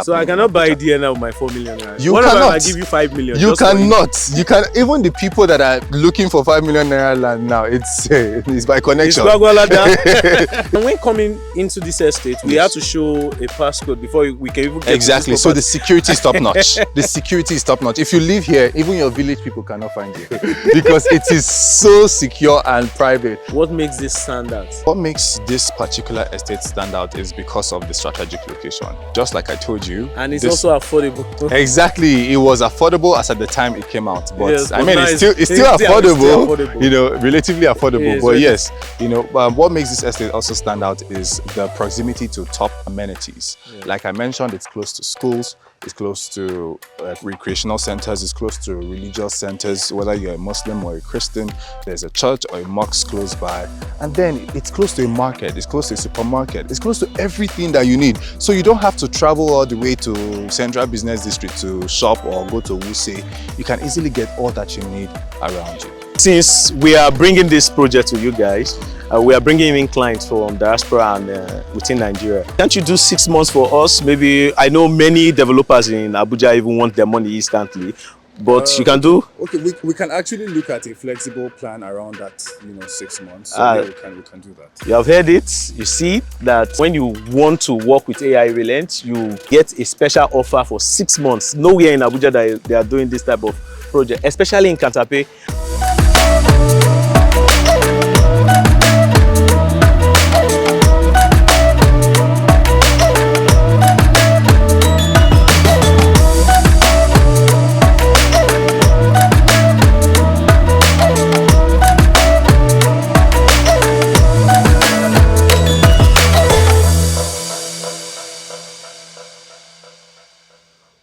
So I cannot buy DNA with my 4 million naira. You what cannot. If I give you 5 million? You cannot. You can. Even the people that are looking for 5 million naira land now, it's by connection. And when coming into this estate, we have to show a passcode before we can even get exactly. So the security is top notch. The security is top notch. If you live here, even your village people cannot find you because it is so secure and private. What makes this stand out? What makes this particular estate stand out is because of the strategic location. Just like I told you, and it's also affordable. Exactly, it was affordable as at the time it came out, but yes, I mean it's still affordable, you know, relatively affordable. But yes, you know, what makes this estate also stand out is the proximity to top amenities. Yeah. Like I mentioned, it's close to schools, it's close to recreational centers, it's close to religious centers, whether you're a Muslim or a Christian, there's a church or a mosque close by. And then it's close to a market, it's close to a supermarket, it's close to everything that you need. So you don't have to travel all the way to Central Business District to shop or go to Wuse. You can easily get all that you need around you. Since we are bringing this project to you guys, we are bringing in clients from Diaspora and within Nigeria. Can't you do 6 months for us? Maybe I know many developers in Abuja even want their money instantly, but you can do. Okay, we can actually look at a flexible plan around that, 6 months. So yeah, we can do that. You have heard it. You see that when you want to work with A.I Realent, you get a special offer for 6 months. Nowhere in Abuja that they are doing this type of project, especially in Kantape.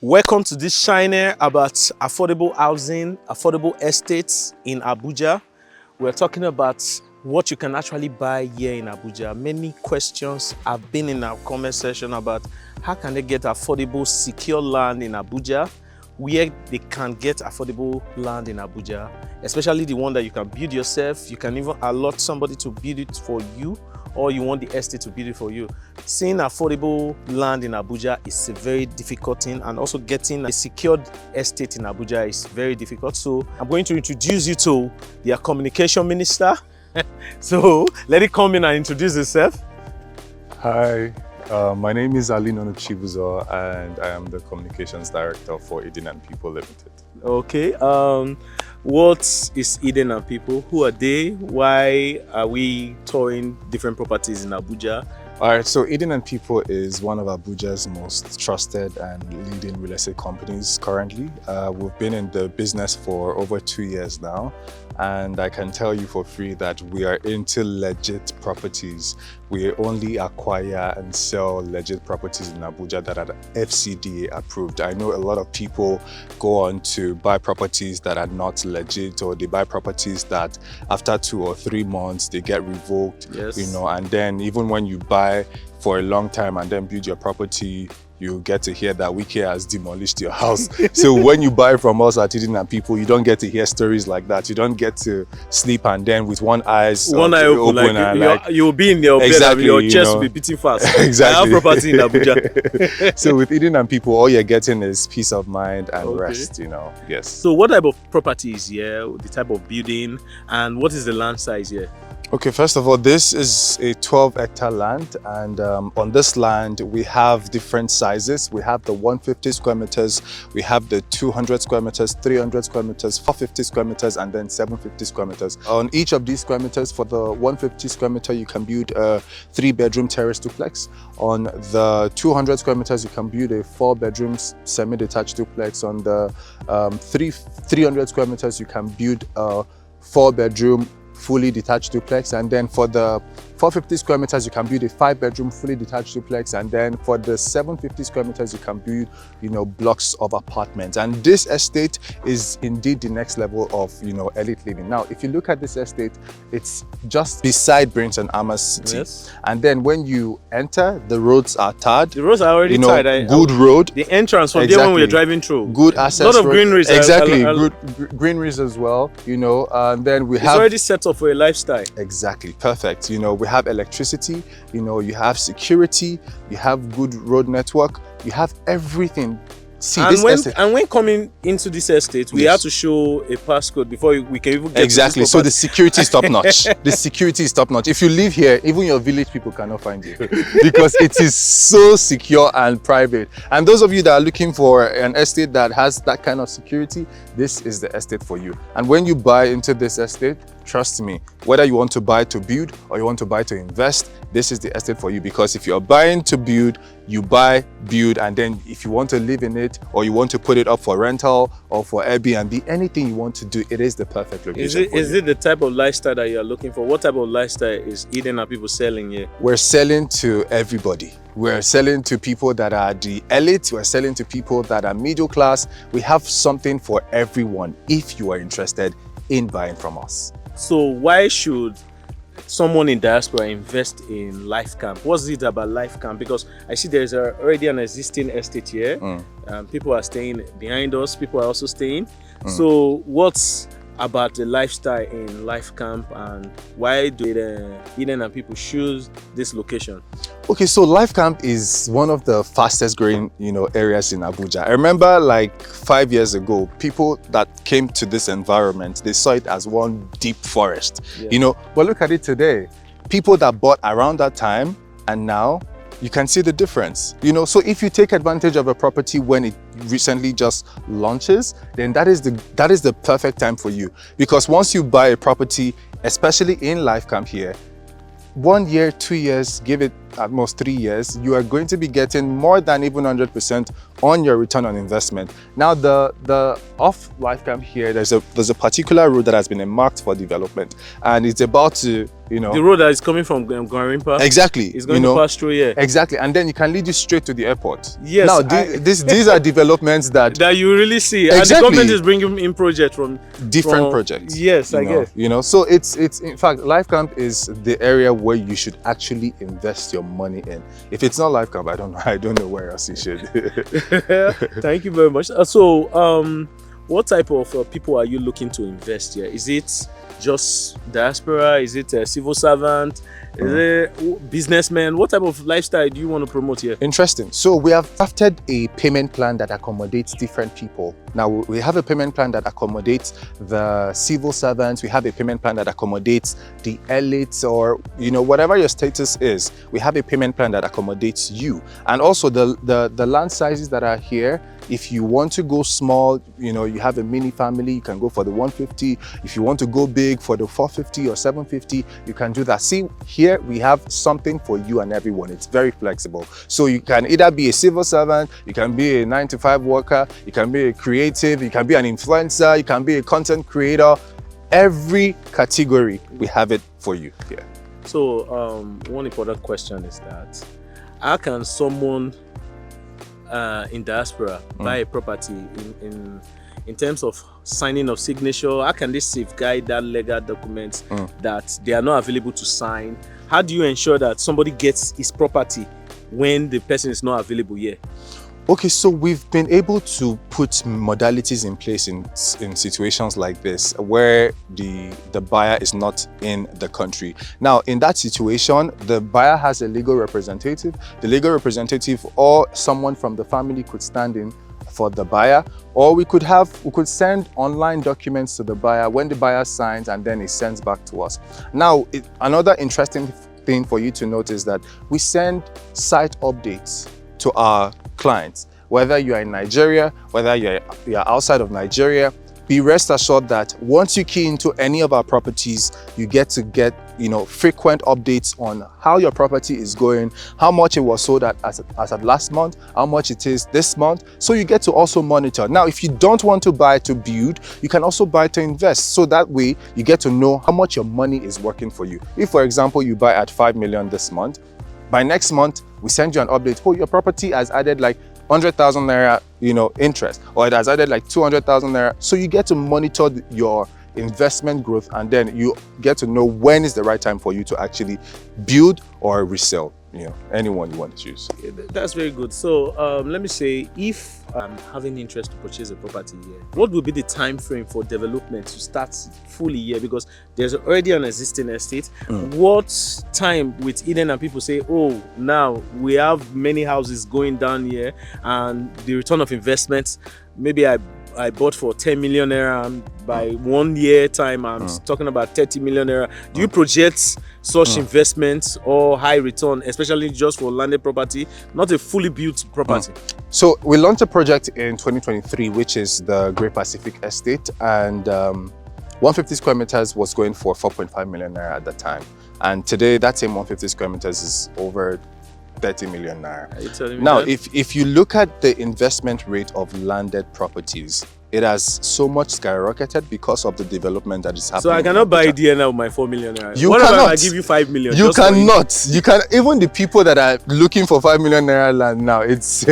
Welcome to this shiner about affordable housing, affordable estates in Abuja. We're talking about what you can actually buy here in Abuja. Many questions have been in our comment section about how can they get affordable, secure land in Abuja, where they can get affordable land in Abuja, especially the one that you can build yourself. You can even allot somebody to build it for you, or you want the estate to build it for you. Seeing affordable land in Abuja is a very difficult thing, and also getting a secured estate in Abuja is very difficult. So I'm going to introduce you to their communication minister. So let it come in and introduce yourself. Hi, my name is Ali Nonuchibuzo and I am the communications director for Eden and People Limited. Okay. What is Eden and People? Who are they? Why are we touring different properties in Abuja? All right, so Eden and People is one of Abuja's most trusted and leading real estate companies currently. We've been in the business for over 2 years now, and I can tell you for free that we are into legit properties. We only acquire and sell legit properties in Abuja that are FCDA approved. I know a lot of people go on to buy properties that are not legit, or they buy properties that after 2 or 3 months they get revoked. Yes. And then even when you buy for a long time and then build your property, you get to hear that Wike has demolished your house. So when you buy from us at Eden and People, you don't get to hear stories like that. You don't get to sleep and then with one eye open, like you'll be in your exactly, bed and your chest will be beating fast. Exactly. I have property in Abuja. So with Eden and People, all you're getting is peace of mind and rest, Yes. So what type of property is here, the type of building, and what is the land size here? Okay, first of all, this is a 12-hectare land, and on this land we have different sizes. We have the 150 square meters, we have the 200 square meters, 300 square meters, 450 square meters, and then 750 square meters. On each of these square meters, for the 150 square meter, you can build a 3-bedroom terrace duplex. On the 200 square meters, you can build a 4-bedroom semi-detached duplex. On the 300 square meters, you can build a 4-bedroom fully detached duplex, and then for the 450 square meters you can build a 5-bedroom fully detached duplex, and then for the 750 square meters you can build blocks of apartments. And this estate is indeed the next level of elite living. Now if you look at this estate, it's just beside Brinton Amas City. Yes. And then when you enter, the roads are tarred. The roads are already tarred. Good road. The entrance from there when we're driving through. Good access. A lot of greeneries. Exactly. Good greeneries as well. And then we have already set up for a lifestyle. Exactly. Perfect. We have electricity, you have security, you have good road network, you have everything. See, and when coming into this estate, we have to show a passcode before we can even get exactly. To this so the security is top notch. The security is top notch. If you live here, even your village people cannot find you because it is so secure and private. And those of you that are looking for an estate that has that kind of security, this is the estate for you. And when you buy into this estate, trust me, whether you want to buy to build or you want to buy to invest, this is the estate for you. Because if you're buying to build, you buy, build, and then if you want to live in it or you want to put it up for rental or for Airbnb, anything you want to do, it is the perfect location. Is it the type of lifestyle that you're looking for? What type of lifestyle is Eden and people selling here? We're selling to everybody. We're selling to people that are the elite. We're selling to people that are middle class. We have something for everyone if you are interested in buying from us. So why should someone in diaspora invest in Life Camp? What's it about Life Camp? Because I see there's already an existing estate here. People are staying behind us. People are also staying. So what's about the lifestyle in Life Camp, and why do Eden and people choose this location? Okay, so Life Camp is one of the fastest growing, areas in Abuja. I remember like 5 years ago, people that came to this environment, they saw it as one deep forest, but look at it today. People that bought around that time and now, you can see the difference, So if you take advantage of a property when it recently just launches, then that is the perfect time for you. Because once you buy a property, especially in Life Camp here, 1 year, 2 years, give it at most 3 years, you are going to be getting more than even 100% on your return on investment. Now, the off Life Camp here, there's a particular road that has been marked for development, and it's about to, the road that is coming from Gwarimpa. Exactly. It's going to pass through here. Exactly, and then you can lead you straight to the airport. Yes. Now, these are developments that you really see. Exactly. And the government is bringing in projects from different projects. Yes, I guess. So it's in fact, Life Camp is the area where you should actually invest your money in. If it's not Life Camp, I don't know where else you should. Thank you very much. So, what type of people are you looking to invest here? Is it just diaspora? Is it a civil servant? Is it businessman? What type of lifestyle do you want to promote here? Interesting. So we have crafted a payment plan that accommodates different people. Now, we have a payment plan that accommodates the civil servants. We have a payment plan that accommodates the elites, or whatever your status is. We have a payment plan that accommodates you. And also the land sizes that are here, if you want to go small, you have a mini family, you can go for the 150. If you want to go big for the 450 or 750, you can do that. See, here we have something for you and everyone. It's very flexible. So you can either be a civil servant, you can be a 9-to-5 worker, you can be a creative, you can be an influencer, you can be a content creator. Every category, we have it for you here. So one important question is that, how can someone in diaspora buy a property in terms of signing of signature? How can they safeguard that legal documents that they are not available to sign? How do you ensure that somebody gets his property when the person is not available here? Okay, so we've been able to put modalities in place in situations like this where the buyer is not in the country. Now, in that situation, the buyer has a legal representative. The legal representative or someone from the family could stand in for the buyer, or we could send online documents to the buyer. When the buyer signs, and then it sends back to us. Now, another interesting thing for you to note is that we send site updates to our clients, whether you are in Nigeria, whether you're outside of Nigeria. Be rest assured that once you key into any of our properties, you get frequent updates on how your property is going, how much it was sold as of last month, how much it is this month. So you get to also monitor. Now, if you don't want to buy to build, you can also buy to invest. So that way you get to know how much your money is working for you. If, for example, you buy at 5 million this month, by next month, we send you an update. Oh, your property has added like 100,000 naira, interest, or it has added like 200,000 naira. So you get to monitor your investment growth, and then you get to know when is the right time for you to actually build or resell. Anyone you want to choose. That's very good. So let me say, if I'm having interest to purchase a property here, what will be the time frame for development to start fully here? Because there's already an existing estate. What time with Eden and people say, oh, now we have many houses going down here and the return of investment, maybe I bought for 10 million naira, and by 1 year time I'm talking about 30 million naira. Do you project such investments or high return, especially just for landed property, not a fully built property? So we launched a project in 2023, which is the Great Pacific Estate, and 150 square meters was going for 4.5 million naira at the time. And today that same 150 square meters is over 30 million naira. Now, if you look at the investment rate of landed properties, it has so much skyrocketed because of the development that is happening. So I cannot buy DNA with my 4 million naira. You what cannot. If I give you 5 million? You cannot. You can. Even the people that are looking for 5 million naira land now, it's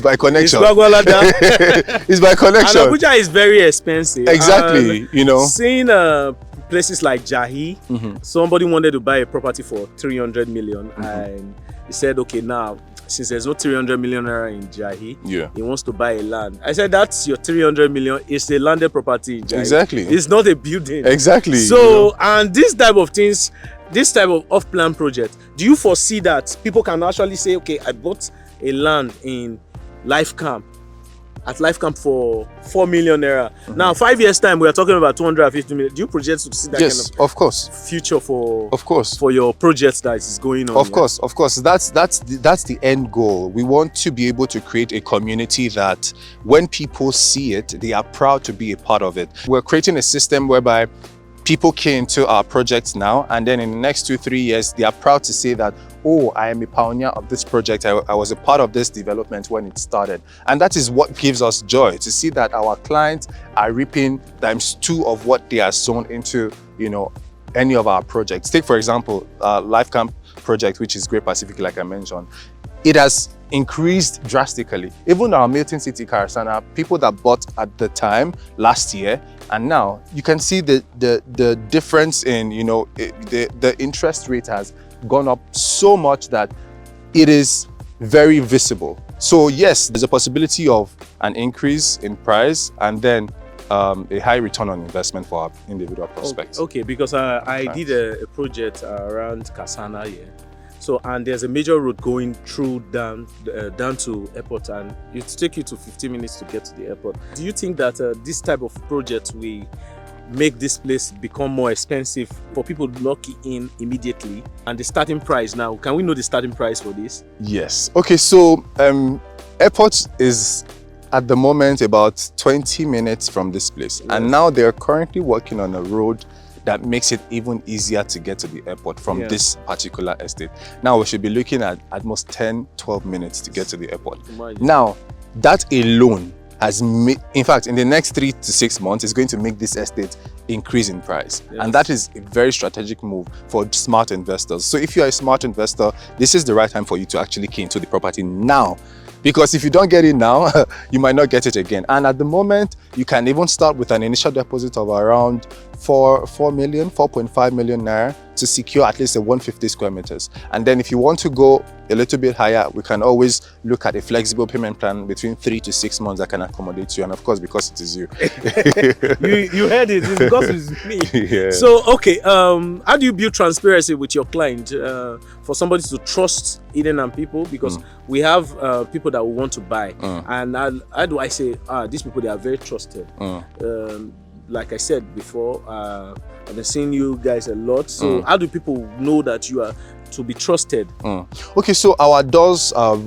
by connection. It's by connection. And Abuja is very expensive. Exactly. Seeing places like Jahi, somebody wanted to buy a property for 300 million, and he said, okay, now since there's no 300 million naira in Jahi, he wants to buy a land. I said, that's your 300 million. It's a landed property in Jahi. Exactly. It's not a building. Exactly. So, and this type of things, this type of off-plan project, do you foresee that people can actually say, okay, I bought a land in Life Camp, at Life Camp for 4 million naira. Now, 5 years time, we are talking about 250 million. Do you project to see that kind of course, future for for your project that is going on? Of course. That's the end goal. We want to be able to create a community that when people see it, they are proud to be a part of it. We're creating a system whereby people key into our projects now, and then in the next 2-3 years, they are proud to say that, oh, I am a pioneer of this project. I was a part of this development when it started. And that is what gives us joy, to see that our clients are reaping ×2 of what they are sown into, any of our projects. Take, for example, Life Camp project, which is Great Pacific, like I mentioned. It has increased drastically. Even our Milton City Karasana, people that bought at the time last year, and now you can see the difference in, the interest rate has gone up so much that it is very visible. So yes, there's a possibility of an increase in price and then a high return on investment for our individual prospects. Okay, because I did a project around Kasana here. So, and there's a major road going through down to airport, and it take you to 15 minutes to get to the airport. Do you think that this type of project will make this place become more expensive for people to lock in immediately? And the starting price now, can we know the starting price for this? Yes. Okay, so airport is at the moment about 20 minutes from this place. Yes. And now they're currently working on a road that makes it even easier to get to the airport from this particular estate. Now we should be looking at most 10-12 minutes to get to the airport. Imagine. Now, that alone has made, in fact, in the next 3 to 6 months, is going to make this estate increase in price. Yes. And that is a very strategic move for smart investors. So if you're a smart investor, this is the right time for you to actually key into the property now. Because if you don't get it now, you might not get it again. And at the moment, you can even start with an initial deposit of around 4.5 million naira to secure at least a 150 square meters. And then if you want to go a little bit higher, we can always look at a flexible payment plan between 3 to 6 months that can accommodate you. And of course, because it is you. you heard it, it's because it's me. Yeah. So, okay, how do you build transparency with your client for somebody to trust Eden and people? Because we have people that will want to buy. And how do I say, these people, they are very trusted. Like I said before, I've been seeing you guys a lot. So how do people know that you are to be trusted? Okay, so our doors are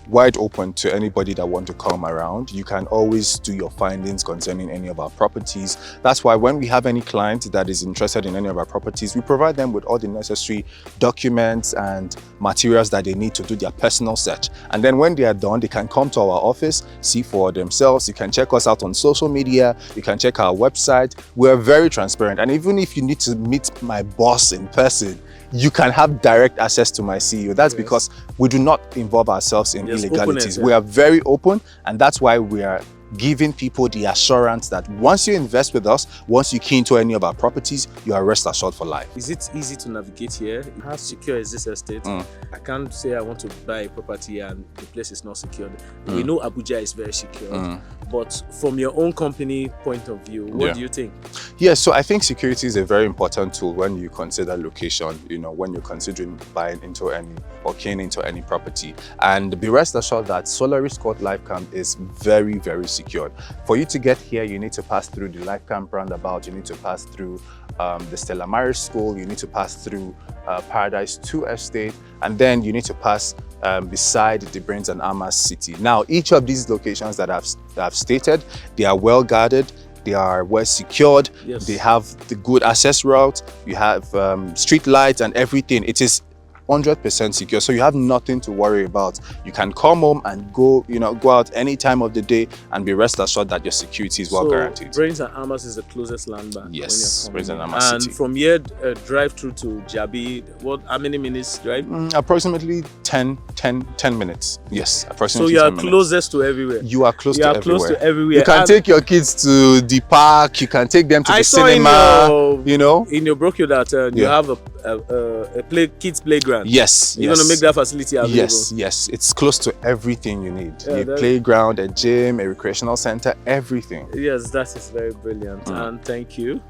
wide open to anybody that want to come around. You can always do your findings concerning any of our properties. That's why when we have any client that is interested in any of our properties, we provide them with all the necessary documents and materials that they need to do their personal search. And then when they are done, they can come to our office, see for themselves. You can check us out on social media. You can check our website. We're very transparent. And even if you need to meet my boss in person, you can have direct access to my CEO. That's because we do not involve ourselves in illegalities. We are very open, and that's why we are giving people the assurance that once you invest with us, once you key into any of our properties, you are rest assured for life. Is it easy to navigate here? How secure is this estate? I can't say I want to buy a property and the place is not secured. We know Abuja is very secure, but from your own company point of view, what do you think? Yeah, so I think security is a very important tool when you consider location, you know, when you're considering buying into any or keying into any property. And be rest assured that Solaris Court Life Camp is very, very secured. For you to get here, you need to pass through the Life Camp roundabout, you need to pass through the Stella Maris School, you need to pass through Paradise 2 Estate, and then you need to pass beside the Brains and Amas City. Now, each of these locations that I've stated, they are well guarded, they are well secured, they have the good access route, you have street lights and everything. It is 100% secure, so you have nothing to worry about. You can come home and go out any time of the day and be rest assured that your security is well guaranteed. Brains and Amas is the closest landmark. Yes, Brains and Amas City. And from here, drive through to Jabi, how many minutes drive? Approximately 10 minutes. Yes, approximately. So you 10 are minutes. closest to everywhere. You are close to everywhere. Close to everywhere. You can take your kids to the park, you can take them to the cinema, in your brochure that you have a kids playground. Yes, you're going to make that facility available. Yes, it's close to everything you need. A playground, a gym, a recreational center, everything. Yes, that is very brilliant, and thank you.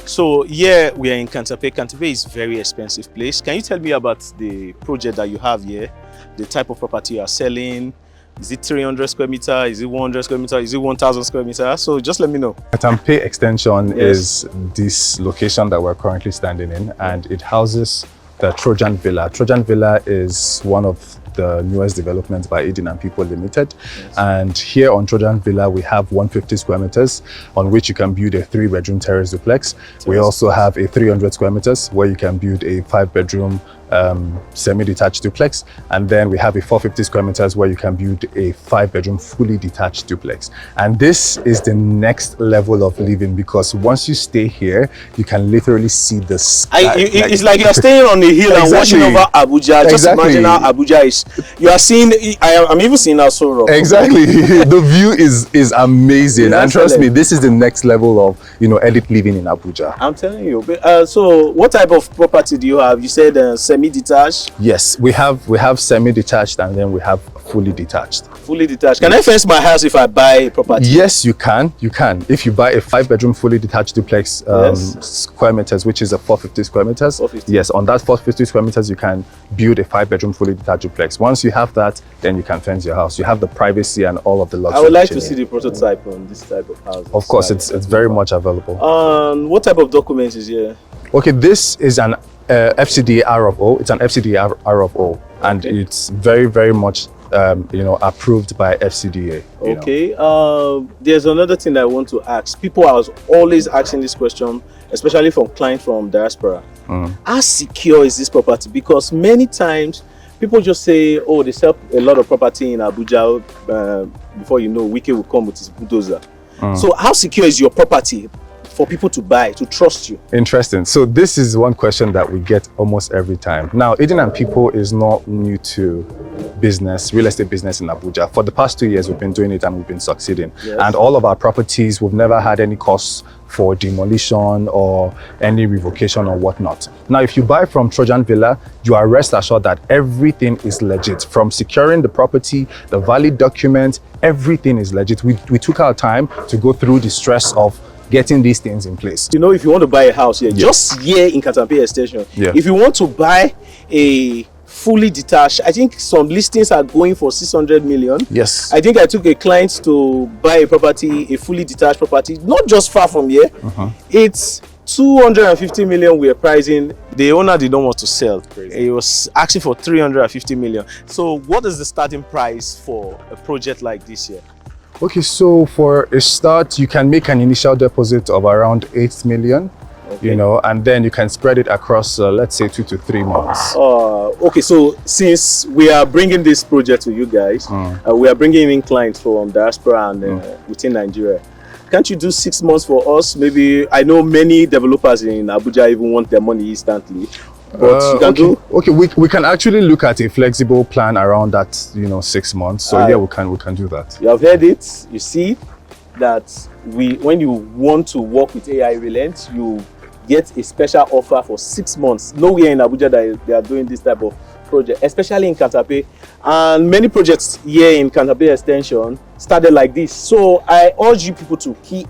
So yeah, we are in Kantape. Kantape is a very expensive place. Can you tell me about the project that you have here? The type of property you are selling? Is it 300 square meter? Is it 100 square meter? Is it 1,000 square meter? So just let me know. Kantape Extension is this location that we're currently standing in, and it houses the Trojan Villa. Trojan Villa is one of the newest developments by Eden and People Limited. And here on Trojan Villa, we have 150 square meters on which you can build a 3-bedroom terrace duplex. We also have a 300 square meters where you can build a 5-bedroom semi-detached duplex, and then we have a 450 square meters where you can build a 5-bedroom fully detached duplex. And this is the next level of living, because once you stay here, you can literally see the sky. It's like you're staying on the hill and watching over Abuja. Just imagine how Abuja is. You are seeing, I'm even seeing how so rough. Exactly. The view is amazing, and trust me, this is the next level of elite living in Abuja. I'm telling you. So what type of property do you have? You said semi-detached? Yes, we have semi-detached, and then we have fully detached. Fully detached. Can I fence my house if I buy a property? Yes, you can. You can. If you buy a 5-bedroom fully detached duplex, square meters, which is a 450 square meters. 450. Yes, on that 450 square meters, you can build a 5-bedroom fully detached duplex. Once you have that, then you can fence your house. You have the privacy and all of the luxury. I would like to see the prototype on this type of house. Of course, it's very much available. What type of documents is here? Okay, this is an FCDA R of O. It's an FCDA R of O, and it's very, very much approved by FCDA. Okay. There's another thing that I want to ask. People are always asking this question, especially from clients from Diaspora. How secure is this property? Because many times people just say, oh, they sell a lot of property in Abuja. Before you know, Wike will come with his bulldozer. So how secure is your property for people to buy, to trust you? Interesting. So this is one question that we get almost every time. Now, Eden and People is not new to business, real estate business in Abuja. For the past 2 years, we've been doing it and we've been succeeding. And all of our properties, we've never had any costs for demolition or any revocation or whatnot. Now, if you buy from Trojan Villa, you are rest assured that everything is legit. From securing the property, the valid document, everything is legit. We took our time to go through the stress of getting these things in place. If you want to buy a house here, just here in Kantape Extension, if you want to buy a fully detached, I think some listings are going for 600 million. Yes. I think I took a client to buy a property, a fully detached property, not just far from here. It's 250 million we are pricing. The owner did not want to sell. He was asking for 350 million. So what is the starting price for a project like this here? Okay, so for a start, you can make an initial deposit of around 8 million, and then you can spread it across, let's say, 2 to 3 months. Okay, so since we are bringing this project to you guys, we are bringing in clients from Diaspora and within Nigeria. can't you do 6 months for us? Maybe I know many developers in Abuja even want their money instantly. But you can do. Okay, we can actually look at a flexible plan around that, 6 months. So yeah, we can do that. You have heard it. You see that when you want to work with A.I Realent, you get a special offer for 6 months. Nowhere in Abuja that they are doing this type of project, especially in Kantape. And many projects here in Kantape Extension started like this. So I urge you people to key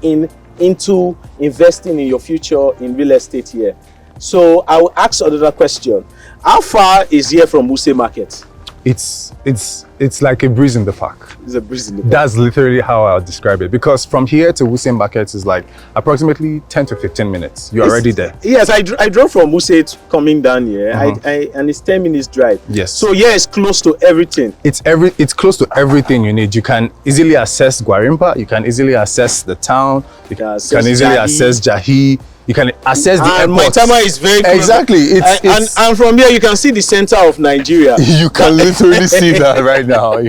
into investing in your future in real estate here. So I will ask another question. How far is here from Wuse Market? It's like a breeze in the park. It's a breeze in the park. That's literally how I'll describe it. Because from here to Wuse Market is like approximately 10 to 15 minutes. You're already there. Yes, I drove from Wuse coming down here. And it's 10 minutes drive. Yes. So yeah, it's close to everything. It's close to everything you need. You can easily access Gwarimpa. You can easily access the town. You can easily access Jahi. You can access the airport. Maitama is very close. Exactly. And from here you can see the center of Nigeria. You can literally see that right now,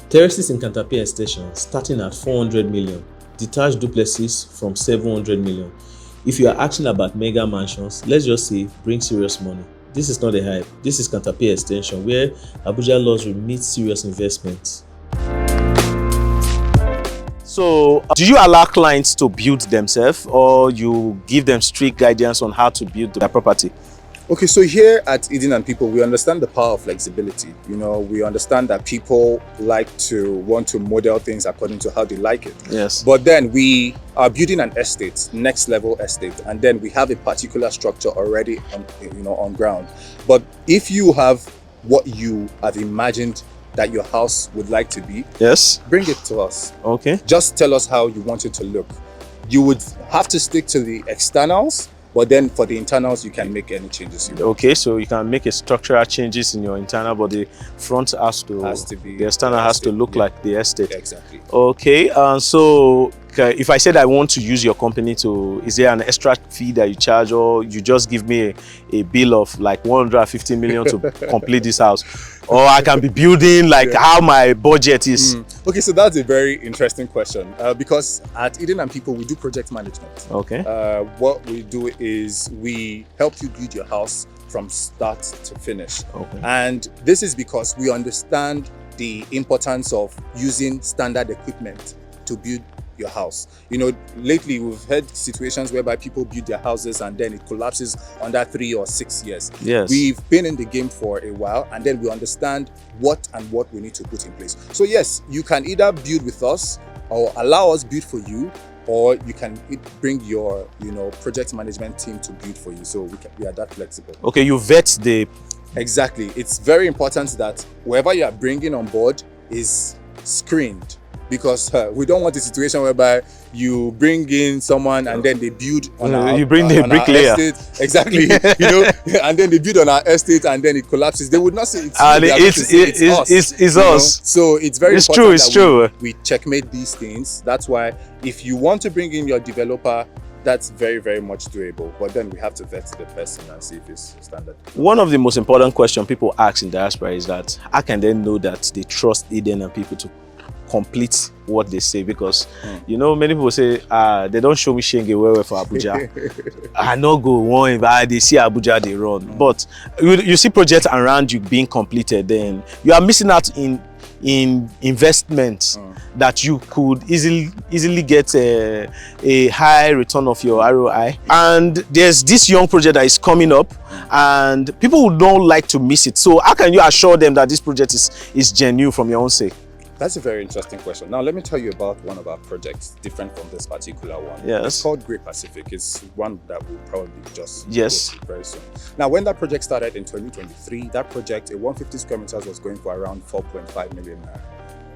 Terraces in Kantape Extension starting at 400 million. Detached duplexes from 700 million. If you are asking about mega mansions, let's just say bring serious money. This is not a hype. This is Kantape Extension where Abuja laws will meet serious investments. So, do you allow clients to build themselves, or you give them strict guidance on how to build their property? Okay, so here at Eden and People, we understand the power of flexibility. We understand that people like to want to model things according to how they like it. Yes. But then we are building an estate, next level estate, and then we have a particular structure already on ground. But if you have what you have imagined that your house would like to be, yes, bring it to us. Okay. Just tell us how you want it to look. You would have to stick to the externals, but then for the internals, you can make any changes you want. Okay, so you can make a structural changes in your internal, but the front has to be, the external has to look like the estate. Exactly. Okay, so if I said I want to use your company is there an extra fee that you charge, or you just give me a bill of like 150 million to complete this house? Or I can be building how my budget is. Okay, so that's a very interesting question because at Eden and People, we do project management. Okay. What we do is we help you build your house from start to finish. Okay. And this is because we understand the importance of using standard equipment to build your house. Lately we've had situations whereby people build their houses and then it collapses under 3 or 6 years. Yes. We've been in the game for a while and then we understand what we need to put in place. So yes, you can either build with us or allow us build for you, or you can bring your project management team to build for you. So we are that flexible. Okay, you vet the... Exactly. It's very important that whoever you are bringing on board is screened, because we don't want a situation whereby you bring in someone and then they build on our, you bring the bricklayer. Exactly. And then they build on our estate and then it collapses. They would not say it's it's us. So it's very it's important true. that we checkmate these things. That's why if you want to bring in your developer, that's very, very much doable. But then we have to vet the person and see if it's standard. One of the most important questions people ask in Diaspora is that how can they know that they trust Eden and People to complete what they say? Because many people say they don't show me shenge well for Abuja. I no go one, but they see Abuja they run. But you see projects around you being completed, then you are missing out in investments that you could easily get a high return of your ROI. And there's this young project that is coming up and people would not like to miss it. So how can you assure them that this project is genuine from your own sake? That's a very interesting question. Now, let me tell you about one of our projects, different from this particular one. Yes. It's called Great Pacific. It's one that we'll probably just go through very soon. Now, when that project started in 2023, that project, a 150 square meters, was going for around 4.5 million naira.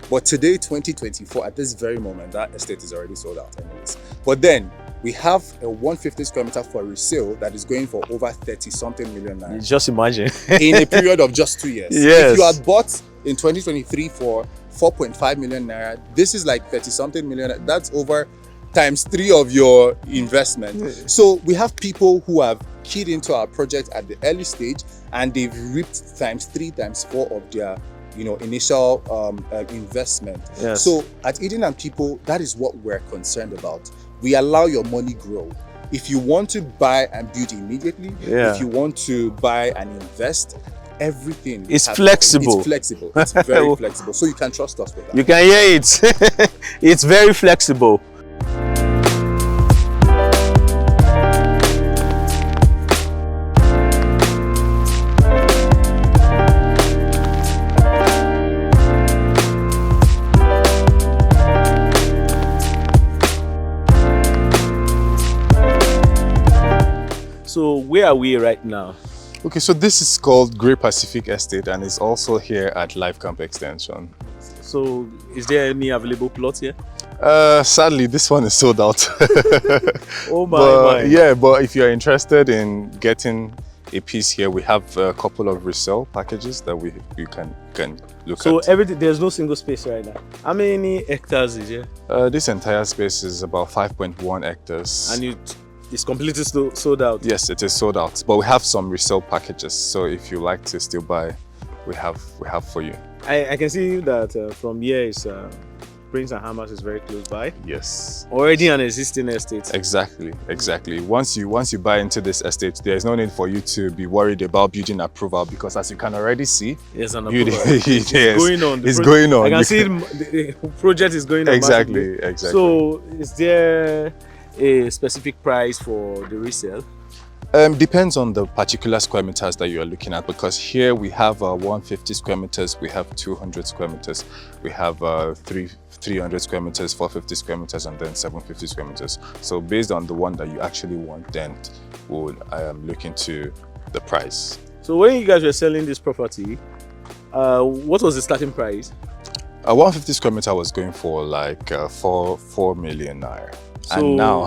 But today, 2024, at this very moment, that estate is already sold out anyways. But then, we have a 150 square meter for resale that is going for over 30-something million naira. Just imagine. In a period of just 2 years. Yes. If you had bought in 2023 for 4.5 million naira, this is like 30-something million. That's over ×3 of your investment. So we have people who have keyed into our project at the early stage and they've reaped ×3, ×4 of their initial investment. Yes. So at Eden and People, that is what we're concerned about. We allow your money grow. If you want to buy and build immediately, Yeah. if you want to buy and invest, everything It's has- flexible. It's flexible. It's very flexible. So you can trust us with that. You can hear it. It's very flexible. So where are we right now? Okay, so this is called Great Pacific Estate and it's also here at Life Camp Extension. So is there any available plots here? Sadly, this one is sold out. Oh my, But, yeah, but if you're interested in getting a piece here, we have a couple of resale packages that you can look So at. everything, there's no single space right now. How many hectares is here? This entire space is about 5.1 hectares. And it's completely sold out. Yes, it is sold out, but we have some resale packages. So if you like to still buy, we have for you. I can see that from here is Prince and Hammers is very close by. Yes. Already an existing estate. Exactly. Once you buy into this estate, there is no need for you to be worried about building approval because as you can already see, Yes, an building- approval. yes, It's going on. it's going on. I can You see the project is going on. Exactly. massively. So is there a specific price for the resale? Depends on the particular square meters that you are looking at because here we have 150 square meters, we have 200 square meters, we have 300 square meters, 450 square meters, and then 750 square meters. So based on the one that you actually want, then I am looking to the price. So when you guys were selling this property, what was the starting price? A 150 square meter was going for like 4 million naira. So And now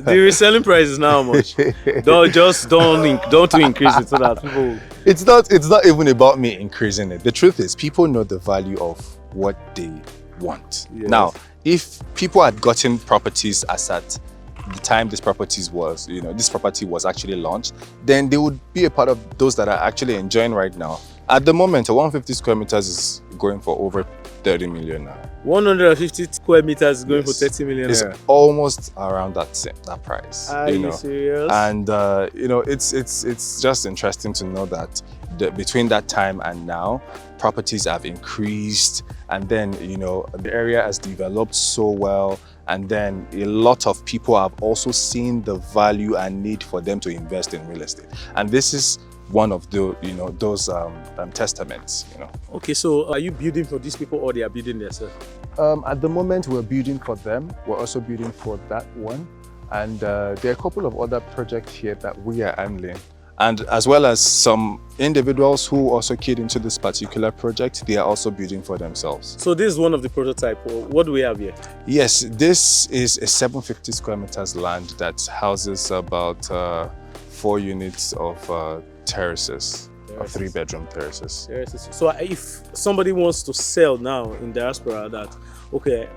the reselling price is now how much? Don't increase it so that people. it's not even about me increasing it. The truth is people know the value of what they want. Yes. Now, if people had gotten properties as at the time this property was actually launched, then they would be a part of those that are actually enjoying right now. At the moment, a 150 square meters is going for over 30 million naira. 150 square meters is going Yes. for 30 million. It's naira. almost around that price. Are you serious? And it's just interesting to know that between that time and now, properties have increased, and then the area has developed so well, and then a lot of people have also seen the value and need for them to invest in real estate, and this is one of the those testaments. Okay, so are you building for these people or they are building themselves? At the moment, we're building for them. We're also building for that one. And there are a couple of other projects here that we are handling. And as well as some individuals who also keyed into this particular project, they are also building for themselves. So this is one of the prototype. What do we have here? Yes, this is a 750 square meters land that houses about 4 units of terraces. 3-bedroom terraces. So if somebody wants to sell now in Diaspora that, okay,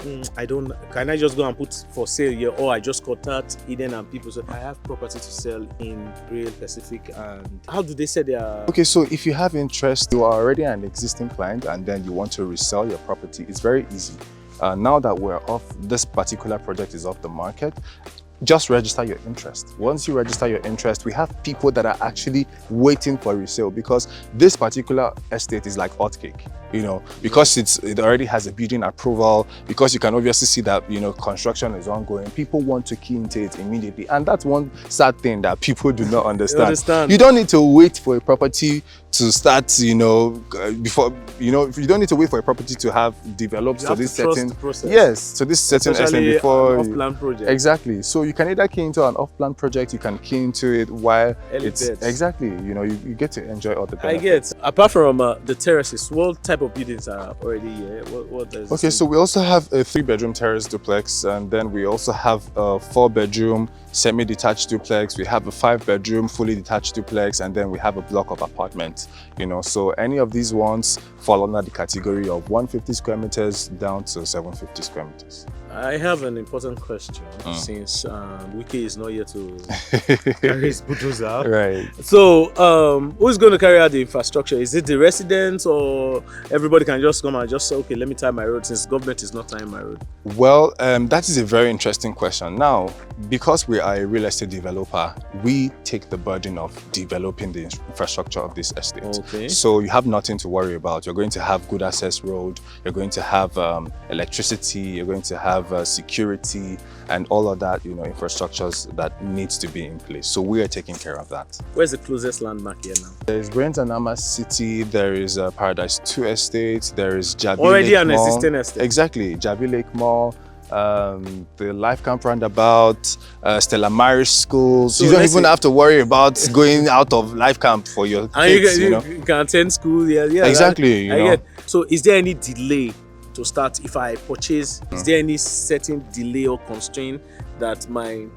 can I just go and put for sale here, or I just contact Eden and People, so I have property to sell in Real Pacific, and how do they say they are? Okay, so if you have interest, you are already an existing client and then you want to resell your property, it's very easy. Now that this particular project is off the market, just register your interest. Once you register your interest, we have people that are actually waiting for resale because this particular estate is like hotcake, because it already has a building approval, because you can obviously see that, construction is ongoing. People want to key into it immediately. And that's one sad thing that people do not understand. You don't need to wait for a property to start, before, you don't need to wait for a property to have developed to this certain process. Yes, to this certain extent before off-plan project. Exactly. So you can either key into an off-plan project, you can key into it while it's exactly, you get to enjoy all the I benefits. get. Apart from the terraces, what type of buildings are already here? What does Okay, so we also have a 3-bedroom terrace duplex, and then we also have a 4-bedroom semi-detached duplex. We have a 5-bedroom fully detached duplex, and then we have a block of apartments. So any of these ones fall under the category of 150 square meters down to 750 square meters. I have an important question since Wiki is not here to carry his bulldozer. Right. So, who's going to carry out the infrastructure? Is it the residents, or everybody can just come and just say, okay, let me tie my road, since government is not tying my road? Well, that is a very interesting question. Now, because we are a real estate developer, we take the burden of developing the infrastructure of this estate. Okay. So you have nothing to worry about. You're going to have good access road, you're going to have electricity, you're going to have security, and all of that, infrastructures that needs to be in place. So we are taking care of that. Where's the closest landmark here now? There is Brent and Ama City, there is Paradise 2 Estate, there is Jabi Already Lake an Mall. existing estate. Exactly, Jabi Lake Mall, the Life Camp Roundabout, Stella Maris Schools. So you don't let's even say- have to worry about going out of Life Camp for your And kids, you can attend school, yeah. Exactly, I get. So is there any delay to start if I purchase? Is there any certain delay or constraint that might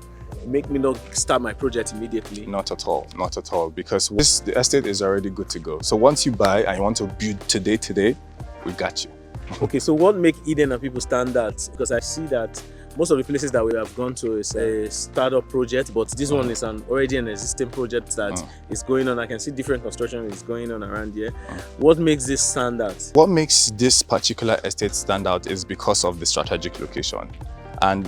make me not start my project immediately? Not at all, not at all, because the estate is already good to go. So once you buy and you want to build today, we got you. Okay, so what make Eden and people stand out? Because I see that most of the places that we have gone to is a startup project, but this one is already an existing project that is going on. I can see different construction is going on around here. What makes this stand out? What makes this particular estate stand out is because of the strategic location. And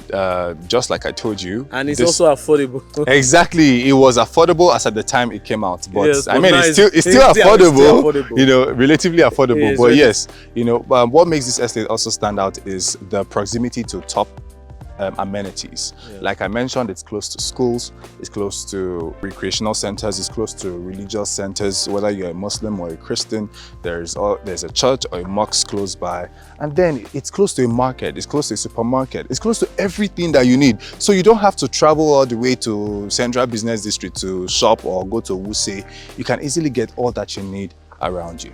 just like I told you, And it's also affordable. Exactly, it was affordable as at the time it came out, but Yes, I but mean now it's still it's still affordable. relatively affordable. Yes, But very yes, what makes this estate also stand out is the proximity to top amenities. Yeah. Like I mentioned, it's close to schools, it's close to recreational centers, it's close to religious centers. Whether you're a Muslim or a Christian, there's a church or a mosque close by, and then it's close to a market, it's close to a supermarket, it's close to everything that you need. So you don't have to travel all the way to Central Business District to shop or go to Wuse. You can easily get all that you need around you.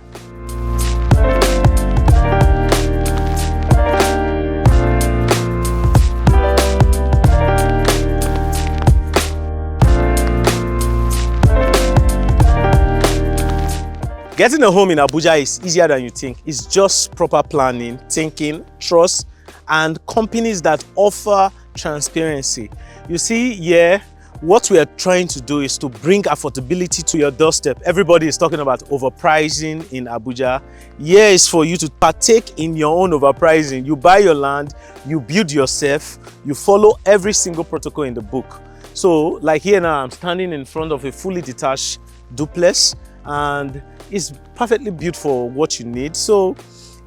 Getting a home in Abuja is easier than you think. It's just proper planning, thinking, trust, and companies that offer transparency. You see, what we are trying to do is to bring affordability to your doorstep. Everybody is talking about overpricing in Abuja. Here is for you to partake in your own overpricing. You buy your land, you build yourself, you follow every single protocol in the book. So, like here now, I'm standing in front of a fully detached duplex, and it's perfectly built for what you need. So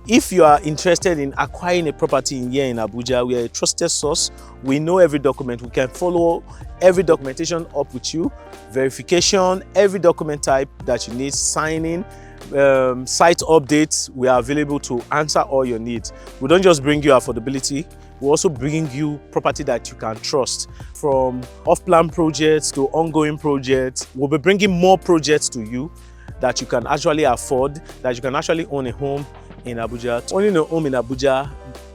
if you are interested in acquiring a property here in Abuja, we are a trusted source. We know every document. We can follow every documentation up with you. Verification, every document type that you need, signing, site updates. We are available to answer all your needs. We don't just bring you affordability, we also bring you property that you can trust. From off-plan projects to ongoing projects, we'll be bringing more projects to you that you can actually afford, that you can actually own a home in Abuja. Owning a home in Abuja,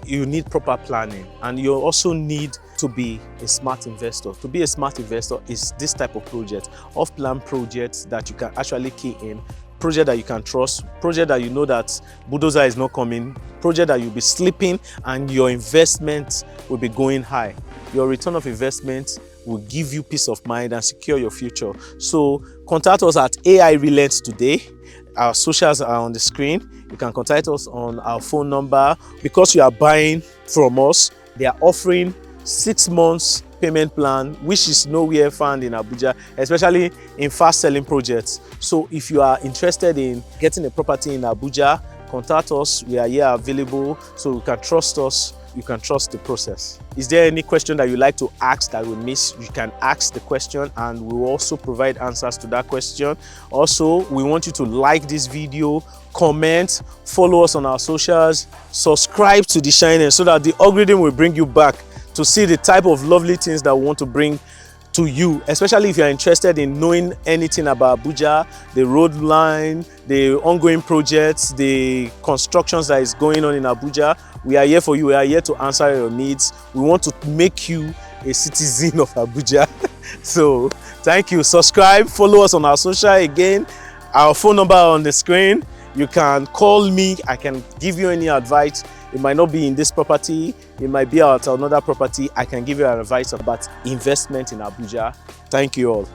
you need proper planning, and you also need to be a smart investor. To be a smart investor is this type of project, off-plan projects that you can actually key in, project that you can trust, project that you know that bulldozer is not coming, project that you'll be sleeping and your investment will be going high. Your return of investment will give you peace of mind and secure your future. So contact us at A.I Realent today. Our socials are on the screen. You can contact us on our phone number. Because you are buying from us, they are offering 6 months payment plan, which is nowhere found in Abuja, especially in fast selling projects. So if you are interested in getting a property in Abuja, contact us. We are here available, so you can trust us. You can trust the process. Is there any question that you like to ask that we miss? You can ask the question and we will also provide answers to that question. Also, we want you to like this video, comment, follow us on our socials, subscribe to The Shining so that the algorithm will bring you back to see the type of lovely things that we want to bring to you, especially if you're interested in knowing anything about Abuja, the road line, the ongoing projects, the constructions that is going on in Abuja. We are here for you. We are here to answer your needs. We want to make you a citizen of Abuja. So thank you. Subscribe, follow us on our social. Again, our phone number on the screen. You can call me. I can give you any advice It might not be in this property, it might be at another property. I can give you an advice about investment in Abuja. Thank you all.